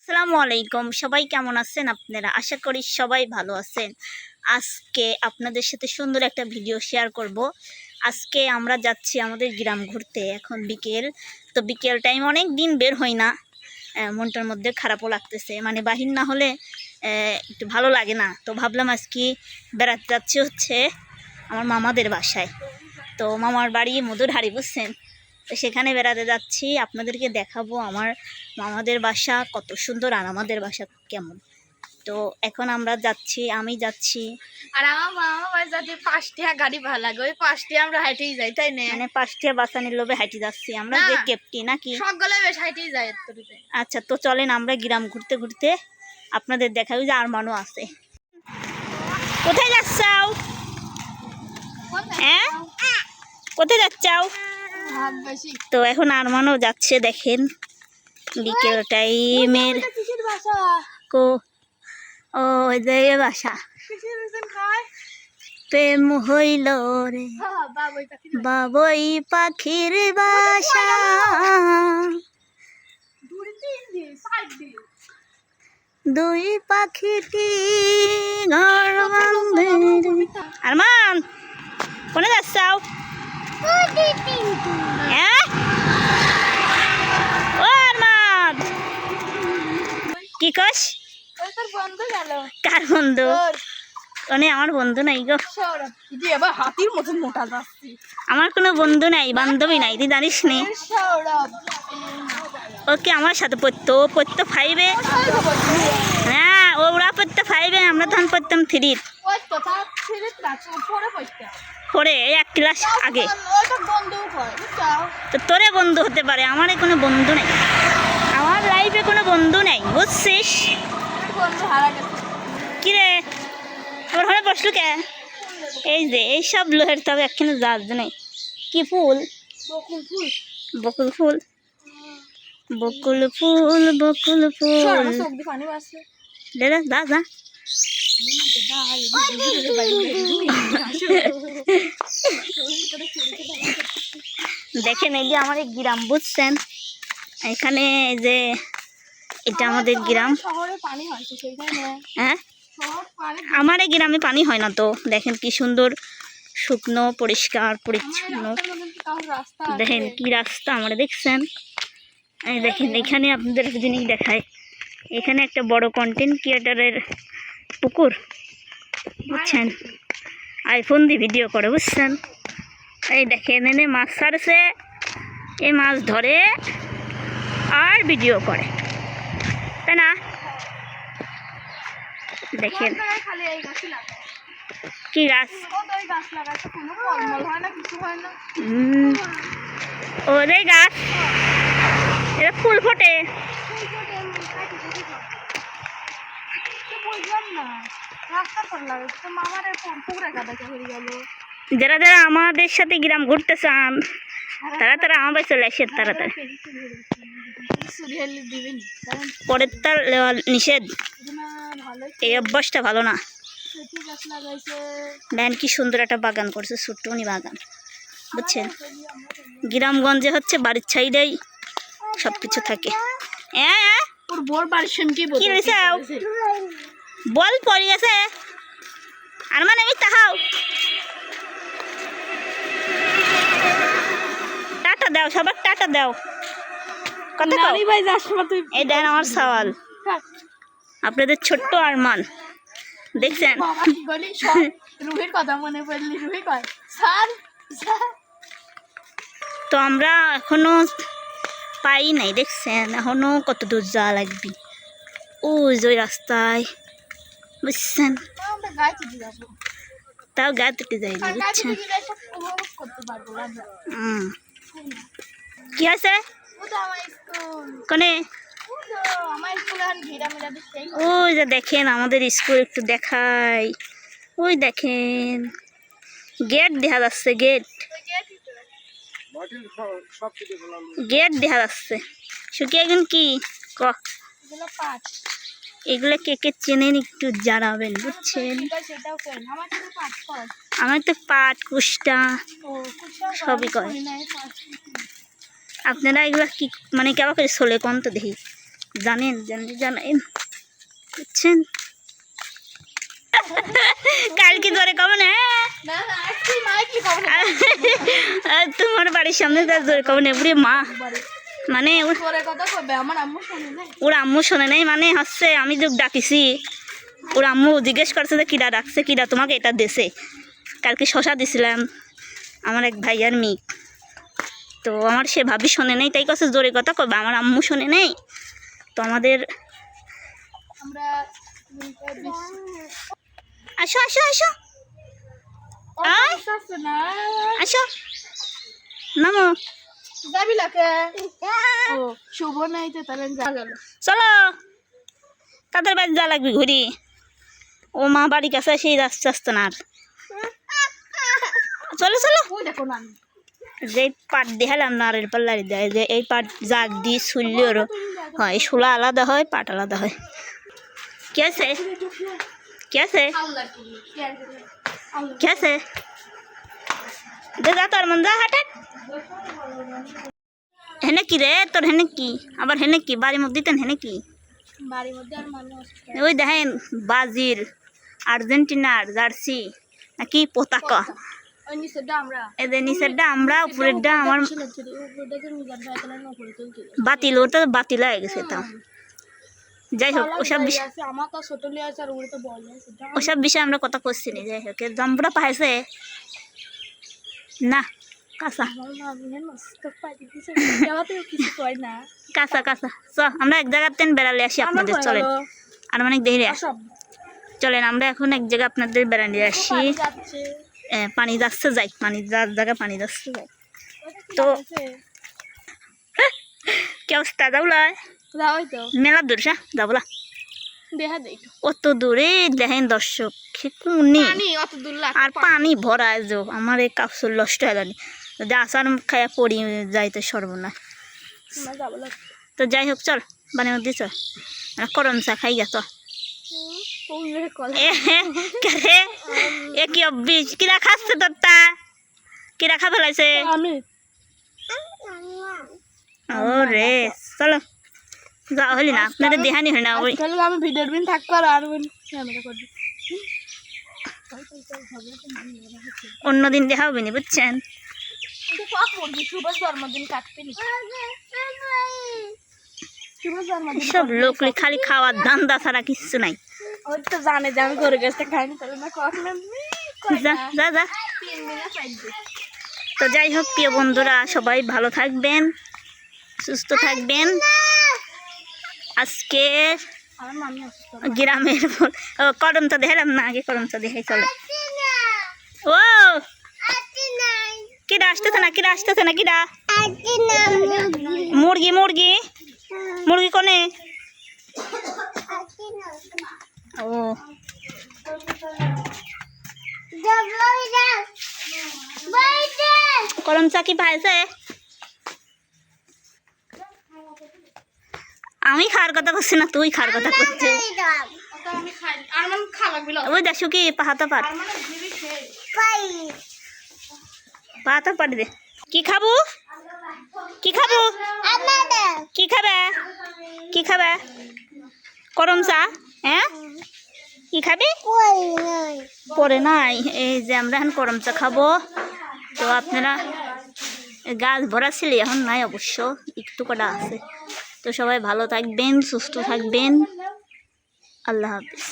আসসালামু আলাইকুম, সবাই কেমন আছেন আপনারা? আশা করি সবাই ভালো আছেন। আজকে আপনাদের সাথে সুন্দর একটা ভিডিও শেয়ার করব। আজকে আমরা যাচ্ছি আমাদের গ্রাম ঘুরতে। এখন বিকেল, তো বিকেল টাইম অনেক দিন বের হই না। মনটার মধ্যে খারাপও লাগতেছে, মানে বাহির না হলে একটু ভালো লাগে না। তো ভাবলাম আজকে বেড়াতে যাচ্ছি হচ্ছে আমার মামাদের বাসায়। তো মামার বাড়ি মধুরহারি, বুঝছেন? তো সেখানে বেড়াতে যাচ্ছি, আপনাদেরকে দেখাবো আমার মামাদের বাসা কত সুন্দর আর আমাদের বাসা কেমন। তো এখন আমরা যাচ্ছি, আমি যাচ্ছি। আর আমার মামা বাড়ি যাতে 5 টাকা গাড়ি ভাড়া লাগে, ওই 5 টাকা আমরা হাইটেই যাই, তাই না? মানে 5টা বাসানের লোভে হাঁটি যাচ্ছি আমরা, না, যে কেপটি নাকি। সকলে বেশ হাইটেই যায় এতটুকু। আচ্ছা, তো চলেন আমরা গ্রাম ঘুরতে ঘুরতে আপনাদের দেখাবো যে আর মানুষ আছে। কোথায় যাচ্ছাও? হ্যাঁ, কোথায় যাচ্ছাও? ভাগ বেশি। তো এখন আর মানুষ যাচ্ছে, দেখেন বিকেল টাইমের। কিসের বাসা? কো ও যে বাসা কিসের রিজন কয়? প্রেম হইল রে হ্যাঁ, বাবুই পাখি। বাবুই পাখির বাসা, দূরে 3 দিন, 5 দিন। দুই পাখিটি ঘর বাঁধে রে। আরমান, কোনে যাচ্ছাও? হ্যাঁ, ও আরমান, কি কস? ওই তোর বন্ধু গেল। কার বন্ধু? তোর মানে আমার বন্ধু নাই গো। সৌরভ। যে আবার হাতির মতন মোটা যাচ্ছে। আমার কোনো বন্ধু নাই, বান্ধবী নাই, তুই জানিস নি? সৌরভ। ওকে আমার সাথে পড়তো, ও পড়তো 5-এ। হ্যাঁ, ওরা পড়তো 5-এ, আমরা তখন পড়তাম 3। ওই কথা ছেড়ে রাখো, পরে পড়তে। পরে 1 ক্লাস আগে। ওইটা বন্ধু হয়, বুঝছো? তো তোরে বন্ধু হতে পারে, আমার কোনো বন্ধু নেই, আমার লাইফে কোনো বন্ধু নেই, বুঝছিস? বন্ধু হারা গেছে। কিরে, আমার ঘরে বসলু কে? এই যে এইসব লোহের তবে একখানে জাজ নেই। কি ফুল? বকুল ফুল। বকুল ফুল, বকুল ফুল, বকুল ফুল। আমার চোখ দিয়ে পানি আসছে। দে দে, যা যা। দেখেন এই যে আমাদের গ্রাম, বুঝছেন? এখানে এই যে এটা আমাদের গ্রাম। শহরে পানি হয় সেইখানে। হ্যাঁ, শহর পানি আমার এই গ্রামে পানি হয় না। তো দেখেন কি সুন্দর শুকনো পরিষ্কার পরিচ্ছন্ন। রাস্তা দেখেন কি রাস্তা আমরা, দেখছেন? এই দেখেন এখানে আপনাদের একটা জিনিস দেখায়, এখানে একটা বড় কন্টেন্ট ক্রিয়েটারের পুকুর, বুঝছেন? আইফোন দিয়ে ভিডিও করে, বুঝছেন? এই দেখেন এনে মাছ ছাড়ছে, এই মাছ ধরে আর ভিডিও করে, তাই না? দেখেন খালি এই গাছই লাগায়। কি গাছ? ওই গাছ লাগাইছে, কোনো ফলমূল হয় না, কিছু হয় না। ওরে গাছ, এটা ফুল ফোটে। বুঝলাম না, রাস্তা করে লাগাইছে, মামার পুকুরে কাটাতে হয়ে গেল। যারা যারা আমাদের সাথে গ্রাম ঘুরতে চান তারা তারা আমার বাড়ি চলে আসেন তাড়াতাড়ি। পরের তার লেওয়া নিষেধ, এই অভ্যাসটা ভালো না। দেখেন কি সুন্দর একটা বাগান করছে, ছোট্টনি বাগান, বুঝছেন? গ্রামগঞ্জে হচ্ছে বাড়ির সাইডেই সব কিছু থাকে। হ্যাঁ, ওর বোর বাড়ির কি কি রয়েছে? বল পড়ে গেছে। আর মানে আমি তাহাও টাটা দাও, সবার টাটা দাও। কথা কও। এই দেন আমার সওয়াল, আপনাদের ছোট্ট আরমান, দেখছেন? রুহির কথা মনে পড়লি, রুহি কয় স্যার। তো আমরা এখনো পাই নাই, দেখছেন? এখনো কত দূর যাওয়া লাগবে, ওই যে ওই রাস্তায়, বুঝছেন? তাও গা তুটে যাই, বুঝছেন? কি আছে কোনে? ওই যে দেখেন আমাদের স্কুল, একটু দেখাই। ওই দেখেন গেট দেখা যাচ্ছে, গেট গেট দেখা যাচ্ছে। শুকিয়ে এখন কি ক, এগুলো কে কে চেনেন একটু জানাবেন, বুঝছেন? আমার তো পাট কুষ্টা সবই করে। আপনারা এগুলো কি মানে কেমন করে চলে কোন তো দেখি? জানেন জানেন বুঝছেন। কালকে ধরে কব না না না আজকে মাই কি খবর তোমার বাড়ির সামনে তার জোরে কব না বুড়ি মা মানে পরে কথা কইবে আমার আম্মু শুনে নাই ওর আম্মু শোনে নাই মানে হচ্ছে আমি যে ডাকিছি ওর আম্মু জিজ্ঞেস করছে যে কিরা ডাকছে কিরা তোমাকে এটা দেশে কালকে শশা দিছিলাম আমার এক ভাইয়ার মেয়ে তো আমার সে ভাবি শোনে নাই তাই কাছে জোরে কথা কবে আমার আম্মু শোনে নাই তো আমাদের আমরা আসো আসো আসো আয় আসছে না আসো নামো যাবি লাকে ও শুভ নাই তো তাহলে যা গেল চলো তাদের বাড়ি যা লাগবে ঘুরি ও মা বাড়ি কাছে সেই রাস্তা আসতো না আর চলো চলো ওই দেখো না যে পাট দেখালাম নারের পাল্লারি দেয় যে এই পাট জাগ দিয়ে শুনলে ওর হয় শোলা আলাদা হয় পাট আলাদা হয় কি আছে কি আছে আল্লাহ কি আল্লাহ কি আছে যা তোর মন যা হাঁটাট হেনে কি রে তোর হেনে কি আবার হেনে কি বাড়ির মধ্যে দিতেন হেনে কি বাড়ির মধ্যে আর মানুষ ওই দেখেন বাজির আর্জেন্টিনার জার্সি নাকি পতাকা ওই নিচেটা আমরা এদের নিচেরটা আমরা উপরেরটা আমার উপরেটাকে মিজান ভাই তাহলে উপরে তুলতে বাতিল ওটা বাতিল হয়ে গেছে তা যাই হোক ওসব বিষয় আছে আমার তো ছোট লিয়ে আছে আর ওরে তো বড় আছে ওসব বিষয়ে আমরা কথা করছি না যাই হোক জাম্বুরা পাইছে না কাঁচা আমার মামিনে মস্ত পাইতে দিছে যাওয়া তো কিছু কয় না কাঁচা কাঁচা চ আমরা এক জায়গার তেন বেড়ালে আসি আপনাদের চলেন আর অনেক দেরি সব চলেন আমরা এখন এক জায়গায় আপনাদের বেড়ালে আসি যাচ্ছে পানি যাচ্ছে যাই পানি যার জায়গায় পানি যাচ্ছে যাই তো কি অবস্থা যাবলাই যাওই তো মেলা দূর যাবলা দেখা দেই অত দূরে দেখেন দর্শক কোনি পানি অত দূর লাগ আর পানি ভরা যে আমার এই কাপড় নষ্ট হয়ে জানি যদি আসার খাইয়া পড়ি যাইতে সর্বনাশ না যাব লাগ তো যাই হোক চল বানিয়ে মধ্যে চল করম চা খাই গা তো ওই রে কল কে এ কি অব্বিস কিরা খাচ্ছে তোরটা কিরা খা ফেলাইছে আমি ও রে চলো যা হলি না আপনাদের দেহানি হয় না ওই তাহলে আমি ভিডিওর বিন থাক কর আর ক্যামেরা কর দি অন্যদিন দেখা হবে না বুঝছেন তো পাক পড়বি শুভ জন্মদিন কাটতে নি শুভ জন্মদিন সব লোক খালি খাওয়ার ধান্দা ছাড়া কিচ্ছু নাই ওই তো জানে যে আমি ঘরে গেছে খাইনি তাহলে না কখন যা যা যা 3 দিনে চাইবে তো যাই হোক প্রিয় বন্ধুরা সবাই ভালো থাকবেন সুস্থ থাকবেন আজকে আমার মামি অসুস্থ গ্রামের করম তো দেখালাম না আগে করম তো দেখাই চলে ও কিরা আসতেছে না কিরা আসতেছে না কিরা মুরগি মুরগি মুরগি কোনে ও করম চা কি পাইছে আমি খাওয়ার কথা করছি না তুই খাওয়ার কথা করছিস আমি খাই আর মান খা লাগবে ওই দেখো কি পাহাতা পার আর মানে দিবি খেয়ে পাহাতা পার দে কি খাবো কি খাবো কি খাবে কি খাবে করম চা হ্যাঁ কি খাবি পরে নাই এই যে আমরা এখন করম চা খাবো তো আপনারা গাছ ভরা ছিল এখন নাই অবশ্য একটু কটা আছে তো সবাই ভালো থাকবেন সুস্থ থাকবেন আল্লাহ হাফিজ।